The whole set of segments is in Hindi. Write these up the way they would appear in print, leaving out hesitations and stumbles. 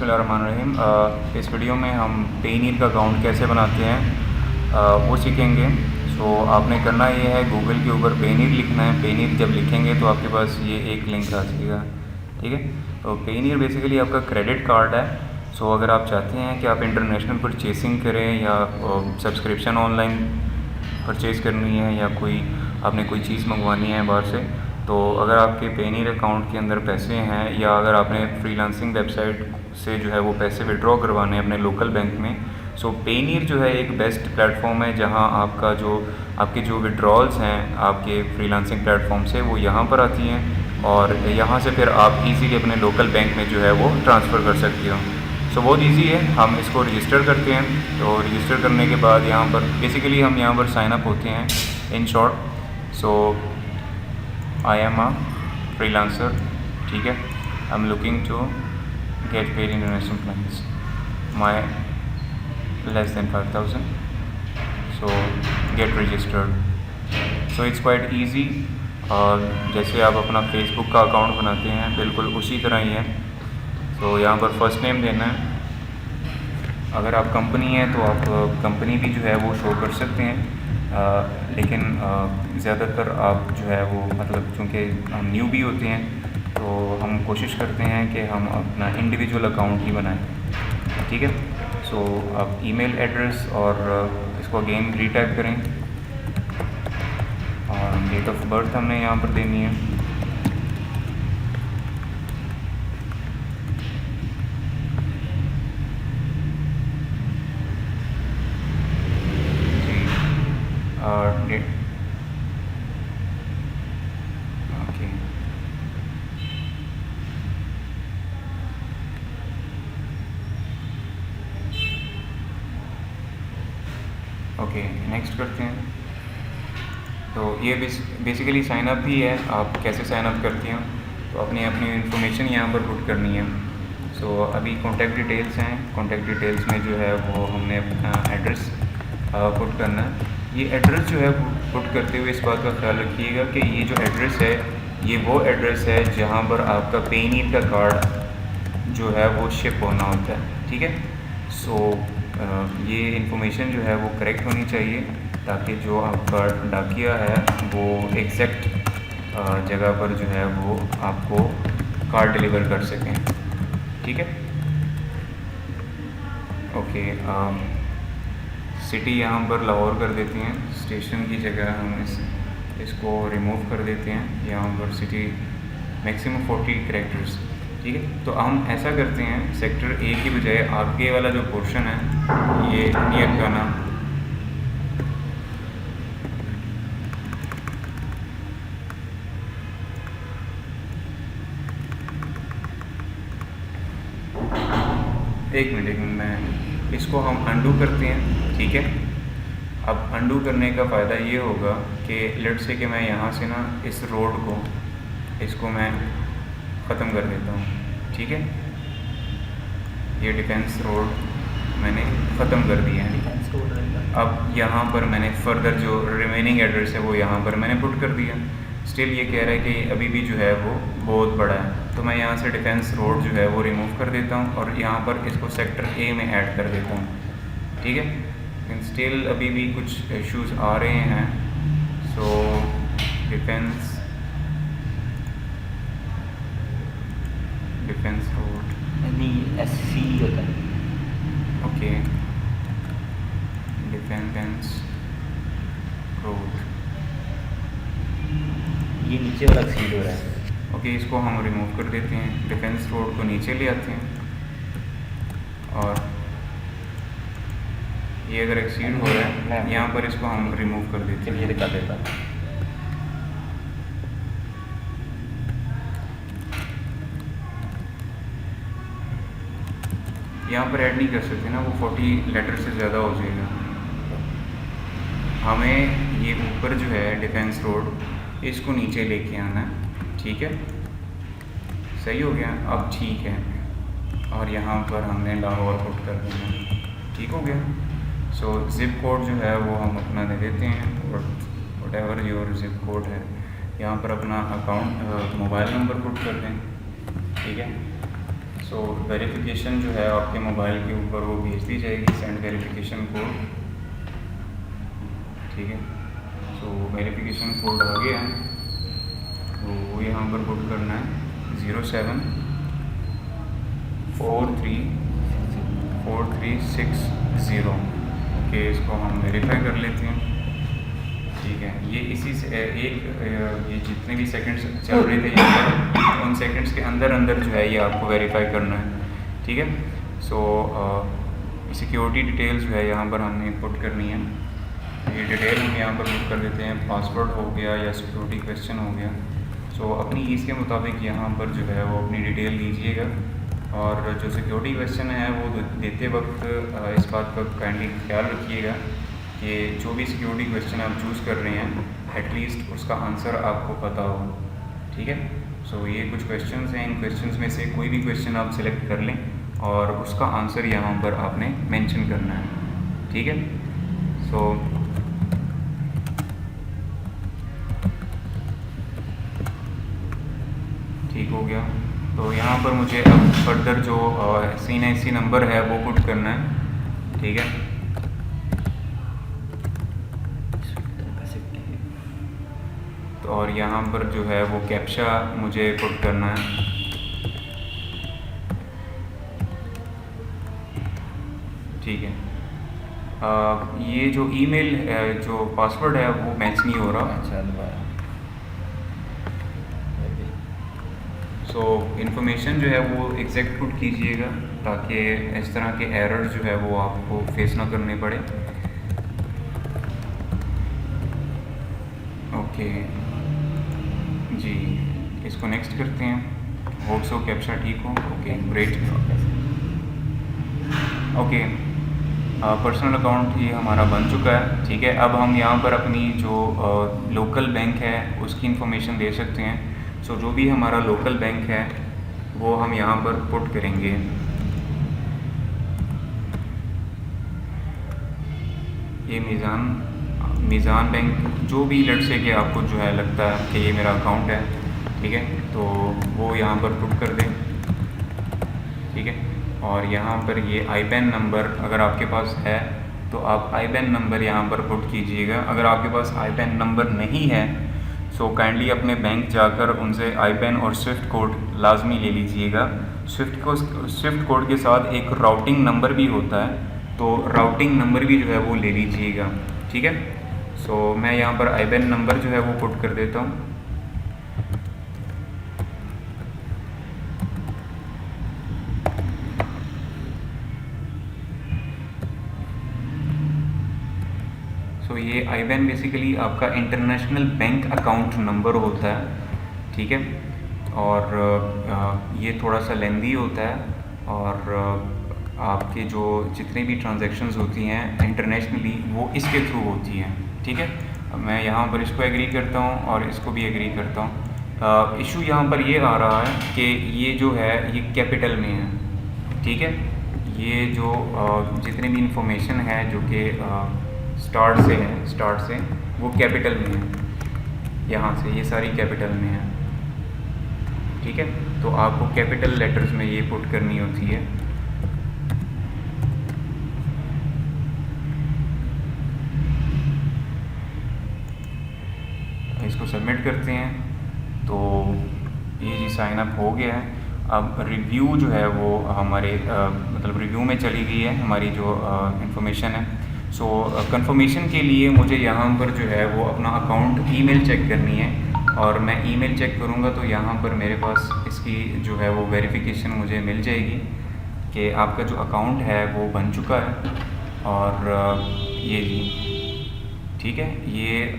बिस्मिल्लाहिर्रहमानिर्रहीम। इस वीडियो में हम पेनीर का अकाउंट कैसे बनाते हैं वो सीखेंगे। सो आपने करना ये है, गूगल के ऊपर पेनीर लिखना है। पेनीर जब लिखेंगे तो आपके पास ये एक लिंक आ जाएगा, ठीक है। तो पेनीर बेसिकली आपका क्रेडिट कार्ड है। सो अगर आप चाहते हैं कि आप इंटरनेशनल परचेसिंग करें या सब्सक्रिप्शन ऑनलाइन परचेज़ करनी है या आपने कोई चीज़ मंगवानी है बाहर से, तो अगर आपके पेनीर अकाउंट के अंदर पैसे हैं या अगर आपने फ्रीलांसिंग वेबसाइट से जो है वो पैसे विड्रॉ करवाने हैं अपने लोकल बैंक में, सो पेनीर जो है एक बेस्ट प्लेटफॉर्म है जहां आपके जो विड्रॉल्स हैं आपके फ्रीलांसिंग प्लेटफॉर्म से वो यहाँ पर आती हैं और यहाँ से फिर आप इजीली अपने लोकल बैंक में जो है वो ट्रांसफ़र कर सकते हो। सो बहुत इजी है। हम इसको रजिस्टर करते हैं। तो रजिस्टर करने के बाद यहाँ पर बेसिकली हम यहाँ पर साइन अप होते हैं in short. So I am a freelancer, ठीक है। I am looking to get paid international plans, my less than 5000, so get registered. So it's quite easy. और जैसे आप अपना फेसबुक का अकाउंट बनाते हैं बिल्कुल उसी तरह ही है। तो यहाँ पर फर्स्ट नेम देना है। अगर आप कंपनी है तो आप कंपनी भी जो है वो शो कर सकते हैं, लेकिन ज़्यादातर आप जो है वो मतलब चूँकि हम न्यू भी होते हैं तो हम कोशिश करते हैं कि हम अपना इंडिविजुअल अकाउंट ही बनाएं, ठीक है। सो आप ईमेल एड्रेस और इसको अगेन रीटाइप करें और डेट ऑफ बर्थ हमने यहाँ पर देनी है। और डेट, ओके, ओके नेक्स्ट करते हैं। तो ये बेसिकली साइन अप ही है। आप कैसे साइन अप करते हैं तो अपनी इन्फॉर्मेशन यहाँ पर पुट करनी है। सो अभी कॉन्टैक्ट डिटेल्स हैं। कॉन्टैक्ट डिटेल्स में जो है वो हमने अपना एड्रेस पुट करना है। ये एड्रेस जो है पुट करते हुए इस बात का ख्याल रखिएगा कि ये जो एड्रेस है ये वो एड्रेस है जहाँ पर आपका पेनीर का कार्ड जो है वो शिप होना होता है, ठीक है। सो ये इन्फॉर्मेशन जो है वो करेक्ट होनी चाहिए ताकि जो आपका डाकिया है वो एग्जैक्ट जगह पर जो है वो आपको कार्ड डिलीवर कर सकें, ठीक है। ओके, सिटी यहाँ पर लाहौर कर देते हैं। स्टेशन की जगह हम इसको रिमूव कर देते हैं। यहाँ पर सिटी मैक्सिमम 40 कैरेक्टर्स, ठीक है। तो हम ऐसा करते हैं, सेक्टर ए की बजाय आगे वाला जो पोर्शन है ये नियर का नाम, एक मिनट मैं इसको हम अंडू करते हैं, ठीक है। अब अंडू करने का फ़ायदा ये होगा कि लेट्स से कि मैं यहाँ से ना इस रोड को इसको मैं ख़त्म कर देता हूँ, ठीक है। ये डिफेंस रोड मैंने ख़त्म कर दिया है। अब यहाँ पर मैंने फर्दर जो रिमेनिंग एड्रेस है वो यहाँ पर मैंने पुट कर दिया। स्टिल ये कह रहा है कि अभी भी जो है वो बहुत बड़ा है, तो मैं यहाँ से डिफेंस रोड जो है वो रिमूव कर देता हूँ और यहाँ पर इसको सेक्टर ए में ऐड कर देता हूँ, ठीक है। लेकिन स्टिल अभी भी कुछ इश्यूज आ रहे हैं। सो डिफेंस रोड SC होता है, ओके, डिफेंस रोड, ये नीचे वाला सील हो रहा है। ओके, इसको हम रिमूव कर देते हैं। डिफेंस रोड को नीचे ले आते हैं और ये अगर एक्सीड हो रहा है यहाँ पर इसको हम रिमूव कर देते हैं। ये दिखा देता हूँ। यहाँ पर ऐड नहीं कर सकते ना, वो 40 लेटर से ज़्यादा हो जाएगा। हमें ये ऊपर जो है डिफेंस रोड इसको नीचे लेके आना है, ठीक है। सही हो गया, अब ठीक है। और यहाँ पर हमने लाहौर पुट कर देना, ठीक हो गया। सो ज़िप कोड जो है वो हम अपना दे देते हैं और व्हाटएवर योर ज़िप कोड है यहाँ पर अपना अकाउंट मोबाइल नंबर पुट कर दें, ठीक है। सो वेरिफिकेशन जो है आपके मोबाइल के ऊपर वो भेज दी जाएगी, सेंड वेरिफिकेशन कोड। ठीक है, सो वेरिफिकेशन कोड आ गया है, तो वो यहाँ पर पुट करना है 07434360। ओके, इसको हम वेरीफाई कर लेते हैं। ठीक है, ये इसी से ये जितने भी सेकंड्स चल रहे थे यहाँ पर, उन सेकंड्स के अंदर अंदर जो है ये आपको वेरीफाई करना है। ठीक है, सो सिक्योरिटी डिटेल्स जो है यहाँ पर हमने पुट करनी है। ये डिटेल हम यहाँ पर पुट कर देते हैं, पासवर्ड हो गया या सिक्योरिटी क्वेश्चन हो गया। सो अपनी ईज़ के मुताबिक यहाँ पर जो है वो अपनी डिटेल दीजिएगा, और जो सिक्योरिटी क्वेश्चन है वो देते वक्त इस बात का काइंडली ख्याल रखिएगा कि जो भी सिक्योरिटी क्वेश्चन आप चूज़ कर रहे हैं एटलीस्ट उसका आंसर आपको पता हो। ठीक है, सो ये कुछ क्वेश्चंस हैं, इन क्वेश्चंस में से कोई भी क्वेश्चन आप सिलेक्ट कर लें और उसका आंसर यहाँ पर आपने मेंशन करना है। ठीक है, सो ठीक हो गया। तो यहाँ पर मुझे अब फर्दर जो CNIC नंबर है वो पुट करना है। ठीक है, तो और यहाँ पर जो है वो कैप्चा मुझे पुट करना है। ठीक है, ये जो ईमेल जो पासवर्ड है वो मैच नहीं हो रहा। अच्छा, दोबारा। सो इन्फॉर्मेशन जो है वो एग्जैक्ट पुट कीजिएगा ताकि इस तरह के एरर जो है वो आपको फेस ना करने पड़े। ओके जी, इसको नेक्स्ट करते हैं। होप सो कैप्चा ठीक हो। Okay great. Okay, personal account ये हमारा बन चुका है। ठीक है, अब हम यहाँ पर अपनी जो लोकल बैंक है उसकी इन्फॉर्मेशन दे सकते हैं। सो जो भी हमारा लोकल बैंक है वो हम यहाँ पर पुट करेंगे। ये मीज़ान बैंक, जो भी लेट्स से कि आपको जो है लगता है कि ये मेरा अकाउंट है, ठीक है, तो वो यहाँ पर पुट कर दें। ठीक है, और यहाँ पर ये IBAN नंबर अगर आपके पास है तो आप IBAN नंबर यहाँ पर पुट कीजिएगा। अगर आपके पास IBAN नंबर नहीं है सो काइंडली अपने बैंक जाकर उनसे IBAN और स्विफ्ट कोड लाजमी ले लीजिएगा। स्विफ्ट कोड के साथ एक राउटिंग नंबर भी होता है, तो राउटिंग नंबर भी जो है वो ले लीजिएगा। ठीक है, सो मैं यहाँ पर IBAN नंबर जो है वो पुट कर देता हूँ। तो ये IBAN बेसिकली आपका इंटरनेशनल बैंक अकाउंट नंबर होता है। ठीक है, और ये थोड़ा सा लेंदी होता है, और आपके जो जितनी भी ट्रांजैक्शंस होती हैं इंटरनेशनली वो इसके थ्रू होती हैं। ठीक है, मैं यहाँ पर इसको एग्री करता हूँ और इसको भी एग्री करता हूँ। इशू यहाँ पर ये आ रहा है कि ये जो है ये कैपिटल में है। ठीक है, ये जो जितनी भी इंफॉर्मेशन है जो कि स्टार्ट से वो कैपिटल में है, यहाँ से ये सारी कैपिटल में है। ठीक है, तो आपको कैपिटल लेटर्स में ये पुट करनी होती है। इसको सबमिट करते हैं, तो ये जी साइन अप हो गया है। अब रिव्यू जो है वो हमारे मतलब रिव्यू में चली गई है हमारी जो इंफॉर्मेशन है। सो कंफर्मेशन के लिए मुझे यहाँ पर जो है वो अपना अकाउंट ईमेल चेक करनी है, और मैं ईमेल चेक करूँगा तो यहाँ पर मेरे पास इसकी जो है वो वेरिफिकेशन मुझे मिल जाएगी कि आपका जो अकाउंट है वो बन चुका है। और ये जी ठीक है, ये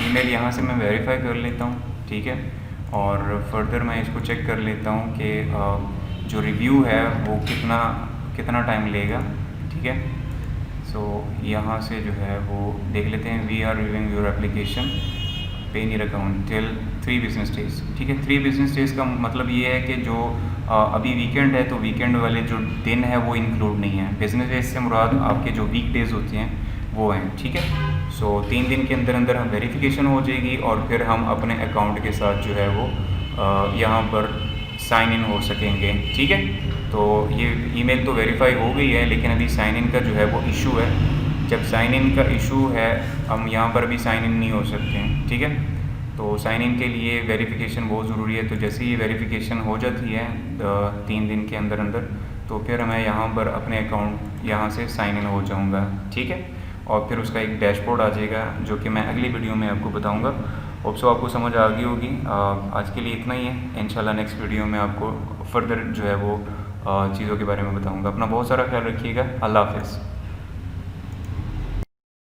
ईमेल यहाँ से मैं वेरीफाई कर लेता हूँ। ठीक है, और फर्दर मैं इसको चेक कर लेता हूँ कि जो रिव्यू है वो कितना टाइम लेगा। ठीक है, सो यहाँ से जो है वो देख लेते हैं। We are reviewing your application Payoneer account till 3 business days. ठीक है, 3 बिजनेस डेज़ का मतलब ये है कि जो अभी वीकेंड है तो वीकेंड वाले जो दिन है वो इंक्लूड नहीं है। बिजनेस डेज से मुराद आपके जो वीक डेज़ होते हैं वो हैं। ठीक है, सो 3 दिन के अंदर अंदर हम वेरिफिकेशन हो जाएगी और फिर हम अपने अकाउंट के साथ जो है वो यहाँ पर साइन इन हो सकेंगे। ठीक है, तो तो ये ईमेल तो वेरीफाई हो गई है, लेकिन अभी साइन इन का जो है वो इशू है। जब साइन इन का इशू है, हम यहाँ पर भी साइन इन नहीं हो सकते हैं, ठीक है। तो साइन इन के लिए वेरिफिकेशन बहुत ज़रूरी है। तो जैसे ही वेरिफिकेशन हो जाती है 3 दिन के अंदर अंदर, तो फिर मैं यहाँ पर अपने अकाउंट यहाँ से साइन इन हो जाऊँगा, ठीक है। और फिर उसका एक डैशबोर्ड आ जाएगा, जो कि मैं अगली वीडियो में आपको बताऊँगा। होप सो आपको समझ आ गई होगी। आज के लिए इतना ही है। इंशाल्लाह नेक्स्ट वीडियो में आपको फर्दर जो है वो चीज़ों के बारे में बताऊँगा। अपना बहुत सारा ख्याल रखिएगा। अल्लाह हाफ़िज़।